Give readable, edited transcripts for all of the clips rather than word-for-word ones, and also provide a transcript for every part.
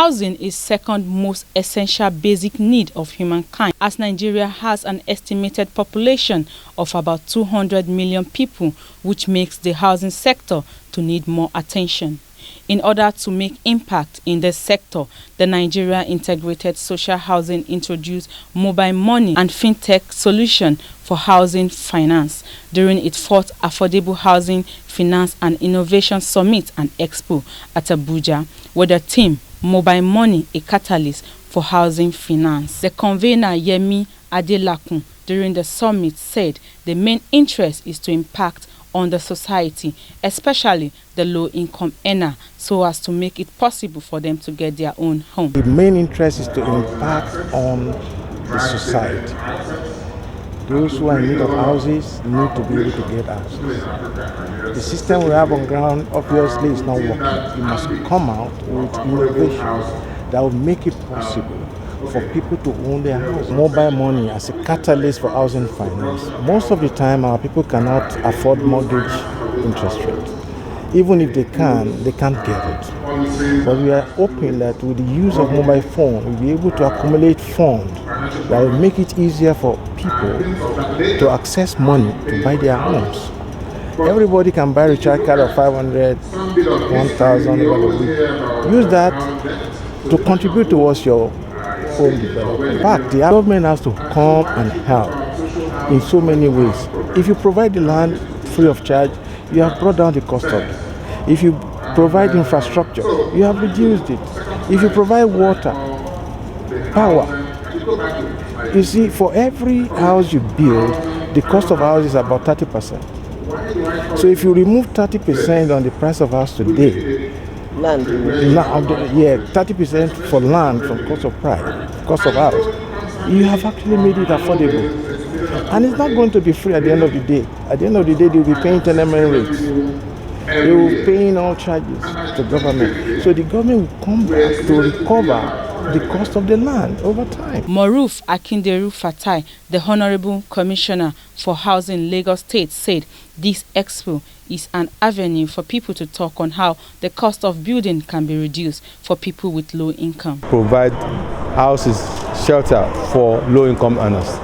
Housing is second most essential basic need of humankind, as Nigeria has an estimated population of about 200 million people, which makes the housing sector to need more attention. In order to make impact in this sector, the Nigeria Integrated Social Housing introduced mobile money and fintech solution for housing finance during its fourth Affordable Housing Finance and Innovation Summit and Expo at Abuja, with the theme Mobile Money, a Catalyst for Housing Finance. The convener Yemi Adelakun during the summit said the main interest is to impact on the society, especially the low-income earner, so as to make it possible for them to get their own home. The main interest is to impact on the society. Those who are in need of houses need to be able to get houses. The system we have on ground obviously is not working. We must come out with innovations that will make it possible for people to own their house. Mobile money as a catalyst for housing finance. Most of the time our people cannot afford mortgage interest rate. Even if they can't get it. But we are hoping that with the use of mobile phone, we'll be able to accumulate funds that will make it easier for people to access money to buy their homes. Everybody can buy a recharge card of 500, 1,000 over the week. Use that to contribute towards your home development. But the government has to come and help in so many ways. If you provide the land free of charge, you have brought down the cost of it. If you provide infrastructure, you have reduced it. If you provide water, power, you see, for every house you build, the cost of house is about 30%. So if you remove 30% on the price of house today, 30% for land from cost of house, you have actually made it affordable. And it's not going to be free at the end of the day. At the end of the day, they will be paying tenement rates. They will be paying all charges to government. So the government will come back to recover the cost of the land over time. Moruf Akinderu Fatai, the Honorable Commissioner for Housing Lagos State, said this expo is an avenue for people to talk on how the cost of building can be reduced for people with low income. Provide houses, shelter for low income earners.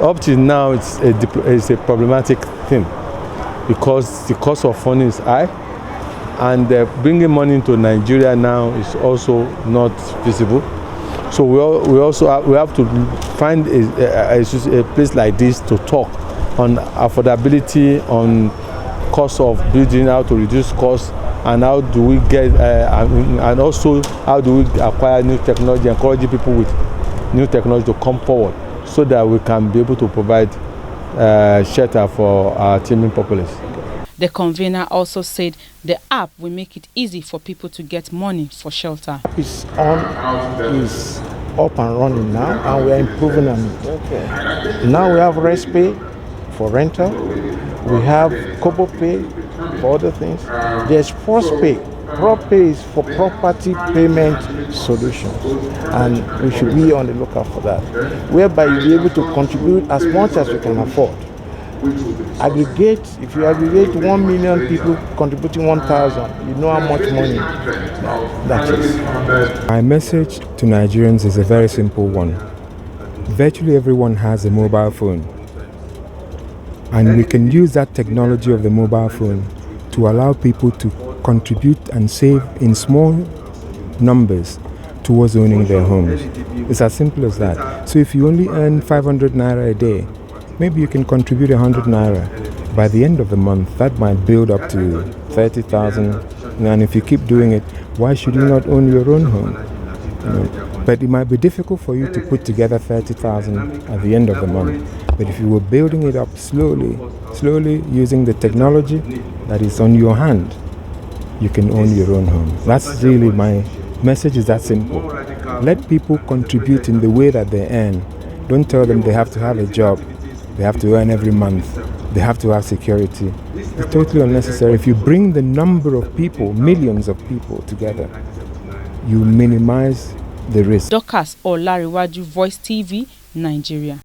Up to now, it's a problematic thing because the cost of funding is high, and bringing money into Nigeria now is also not feasible. So we have to find a place like this to talk on affordability, on cost of building, how to reduce costs, and how do we get and also how do we acquire new technology, encouraging people with new technology to come forward so that we can be able to provide shelter for our teeming populace. The convener also said the app will make it easy for people to get money for shelter. It's is up and running now, and we are improving on it. Okay. Now we have Rest Pay for rental, we have Kobo Pay for other things. There's Pros Pay. Pros Pay is for property payment solutions, and we should be on the lookout for that, whereby you'll be able to contribute as much as you can afford. Aggregate, if you aggregate 1 million people contributing 1,000, you know how much money that is. My message to Nigerians is a very simple one. Virtually everyone has a mobile phone, and we can use that technology of the mobile phone to allow people to contribute and save in small numbers towards owning their homes. It's as simple as that. So if you only earn 500 naira a day, maybe you can contribute 100 naira. By the end of the month, that might build up to 30,000. And if you keep doing it, why should you not own your own home? You know? But it might be difficult for you to put together 30,000 at the end of the month. But if you were building it up slowly using the technology that is on your hand, you can own your own home. That's really my message, is that simple. Let people contribute in the way that they earn. Don't tell them they have to have a job. They have to earn every month. They have to have security. It's totally unnecessary. If you bring the number of people, millions of people together, you minimize the risk. Dorcas Olariwaju, Voice TV, Nigeria.